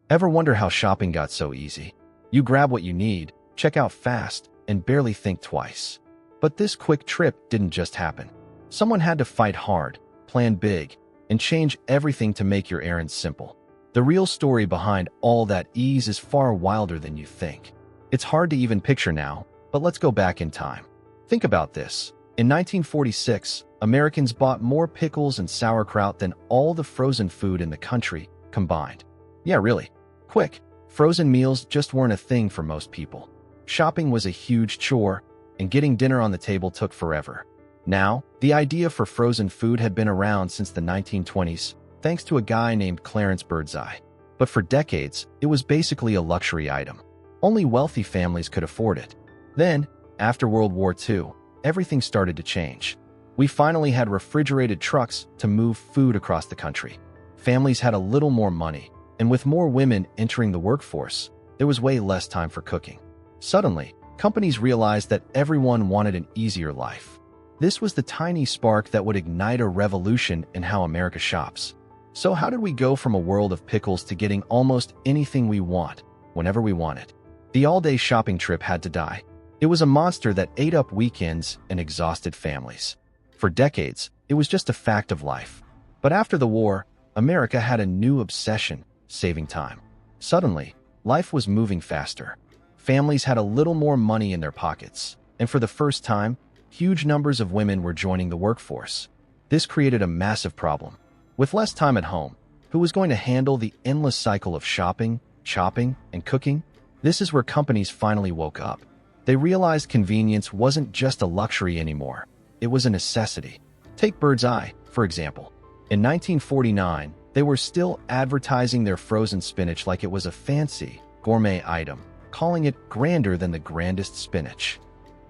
Ever wonder how shopping got so easy? You grab what you need, check out fast, and barely think twice. But this quick trip didn't just happen. Someone had to fight hard, plan big, and change everything to make your errands simple. The real story behind all that ease is far wilder than you think. It's hard to even picture now, but let's go back in time. Think about this. In 1946, Americans bought more pickles and sauerkraut than all the frozen food in the country combined. Yeah, really. Quick, frozen meals just weren't a thing for most people. Shopping was a huge chore, and getting dinner on the table took forever. Now, the idea for frozen food had been around since the 1920s, thanks to a guy named Clarence Birdseye. But for decades, it was basically a luxury item. Only wealthy families could afford it. Then, after World War II, everything started to change. We finally had refrigerated trucks to move food across the country. Families had a little more money, and with more women entering the workforce, there was way less time for cooking. Suddenly, companies realized that everyone wanted an easier life. This was the tiny spark that would ignite a revolution in how America shops. So how did we go from a world of pickles to getting almost anything we want, whenever we want it? The all-day shopping trip had to die. It was a monster that ate up weekends and exhausted families. For decades, it was just a fact of life. But after the war, America had a new obsession: saving time. Suddenly, life was moving faster. Families had a little more money in their pockets, and for the first time, huge numbers of women were joining the workforce. This created a massive problem. With less time at home, who was going to handle the endless cycle of shopping, chopping, and cooking? This is where companies finally woke up. They realized convenience wasn't just a luxury anymore. It was a necessity. Take Birdseye, for example. In 1949, they were still advertising their frozen spinach like it was a fancy, gourmet item, calling it grander than the grandest spinach.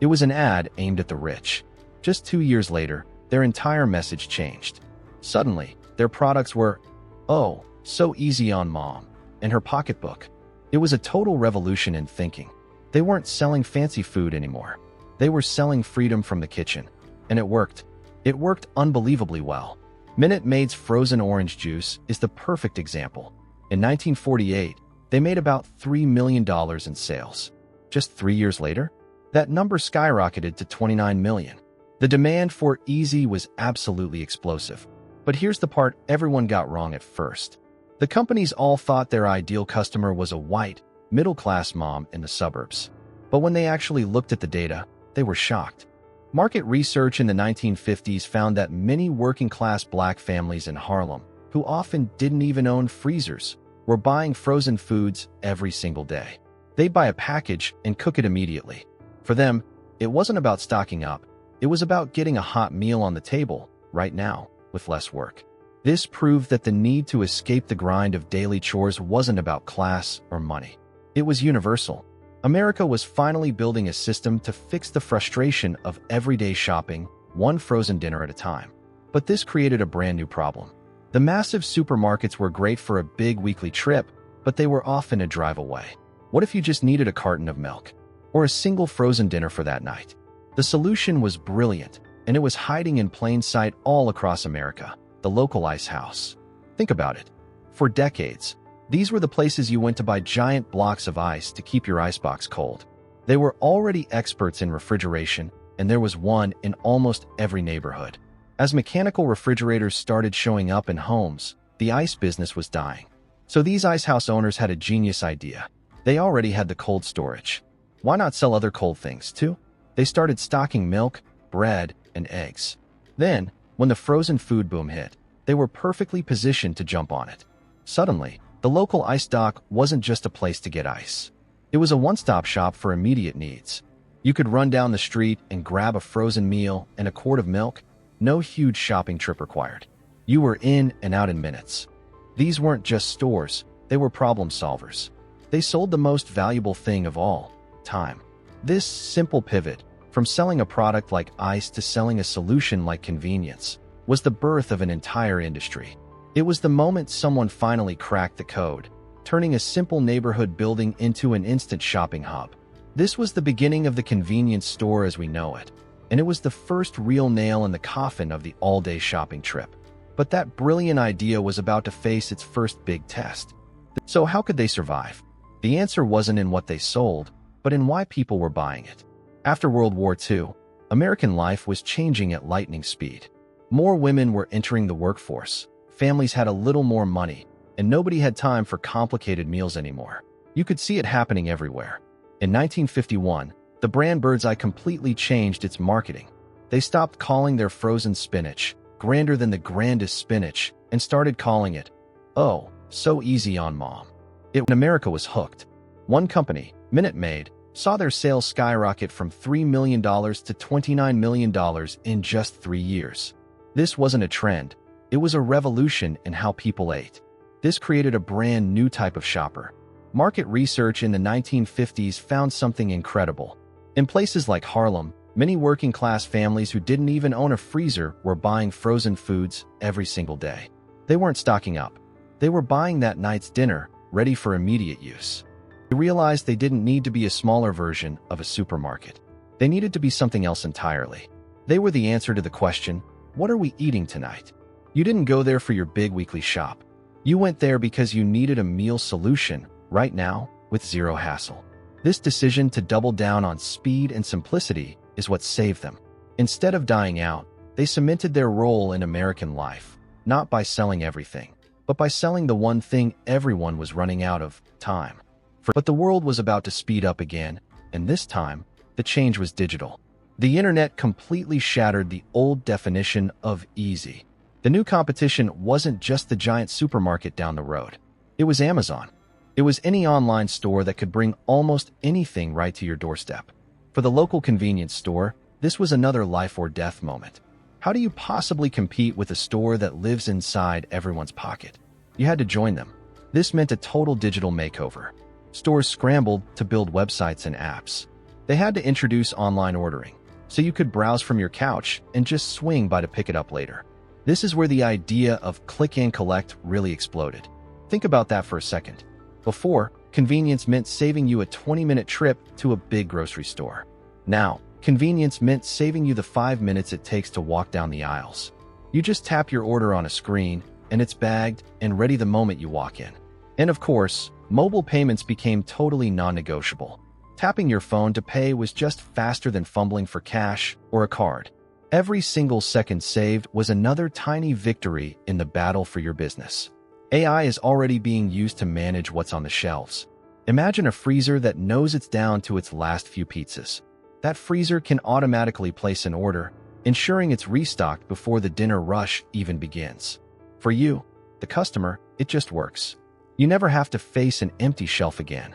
It was an ad aimed at the rich. Just 2 years later, their entire message changed. Suddenly, their products were, "Oh, so easy on mom," and her pocketbook. It was a total revolution in thinking. They weren't selling fancy food anymore. They were selling freedom from the kitchen. And it worked. It worked unbelievably well. Minute Maid's frozen orange juice is the perfect example. In 1948, they made about $3 million in sales. Just 3 years later, that number skyrocketed to $29 million. The demand for easy was absolutely explosive. But here's the part everyone got wrong at first. The companies all thought their ideal customer was a white, middle-class mom in the suburbs. But when they actually looked at the data, they were shocked. Market research in the 1950s found that many working-class black families in Harlem, who often didn't even own freezers, were buying frozen foods every single day. They'd buy a package and cook it immediately. For them, it wasn't about stocking up. It was about getting a hot meal on the table, right now, with less work. This proved that the need to escape the grind of daily chores wasn't about class or money. It was universal. America was finally building a system to fix the frustration of everyday shopping, one frozen dinner at a time. But this created a brand new problem. The massive supermarkets were great for a big weekly trip, but they were often a drive away. What if you just needed a carton of milk? Or a single frozen dinner for that night? The solution was brilliant, and it was hiding in plain sight all across America: the local ice house. Think about it. For decades, these were the places you went to buy giant blocks of ice to keep your icebox cold. They were already experts in refrigeration, and there was one in almost every neighborhood. As mechanical refrigerators started showing up in homes, the ice business was dying. So these ice house owners had a genius idea. They already had the cold storage. Why not sell other cold things, too? They started stocking milk, bread, and eggs. Then, when the frozen food boom hit, they were perfectly positioned to jump on it. Suddenly, the local ice dock wasn't just a place to get ice. It was a one-stop shop for immediate needs. You could run down the street and grab a frozen meal and a quart of milk. No huge shopping trip required. You were in and out in minutes. These weren't just stores, they were problem solvers. They sold the most valuable thing of all: time. This simple pivot, from selling a product like ice to selling a solution like convenience, was the birth of an entire industry. It was the moment someone finally cracked the code, turning a simple neighborhood building into an instant shopping hub. This was the beginning of the convenience store as we know it, and it was the first real nail in the coffin of the all-day shopping trip. But that brilliant idea was about to face its first big test. So how could they survive? The answer wasn't in what they sold, but in why people were buying it. After World War II, American life was changing at lightning speed. More women were entering the workforce, families had a little more money, and nobody had time for complicated meals anymore. You could see it happening everywhere. In 1951, the brand Bird's Eye completely changed its marketing. They stopped calling their frozen spinach grander than the grandest spinach and started calling it, "Oh, so easy on mom." America was hooked. One company, Minute Maid, saw their sales skyrocket from $3 million to $29 million in just 3 years. This wasn't a trend. It was a revolution in how people ate. This created a brand new type of shopper. Market research in the 1950s found something incredible. In places like Harlem, many working-class families who didn't even own a freezer were buying frozen foods every single day. They weren't stocking up. They were buying that night's dinner, ready for immediate use. They realized they didn't need to be a smaller version of a supermarket. They needed to be something else entirely. They were the answer to the question, "What are we eating tonight?" You didn't go there for your big weekly shop. You went there because you needed a meal solution right now with zero hassle. This decision to double down on speed and simplicity is what saved them. Instead of dying out, they cemented their role in American life, not by selling everything, but by selling the one thing everyone was running out of: time. But the world was about to speed up again, and this time, the change was digital. The internet completely shattered the old definition of easy. The new competition wasn't just the giant supermarket down the road. It was Amazon. It was any online store that could bring almost anything right to your doorstep. For the local convenience store, this was another life or death moment. How do you possibly compete with a store that lives inside everyone's pocket? You had to join them. This meant a total digital makeover. Stores scrambled to build websites and apps. They had to introduce online ordering, so you could browse from your couch and just swing by to pick it up later. This is where the idea of click and collect really exploded. Think about that for a second. Before, convenience meant saving you a 20-minute trip to a big grocery store. Now, convenience meant saving you the 5 minutes it takes to walk down the aisles. You just tap your order on a screen, and it's bagged and ready the moment you walk in. And of course, mobile payments became totally non-negotiable. Tapping your phone to pay was just faster than fumbling for cash or a card. Every single second saved was another tiny victory in the battle for your business. AI is already being used to manage what's on the shelves. Imagine a freezer that knows it's down to its last few pizzas. That freezer can automatically place an order, ensuring it's restocked before the dinner rush even begins. For you, the customer, it just works. You never have to face an empty shelf again.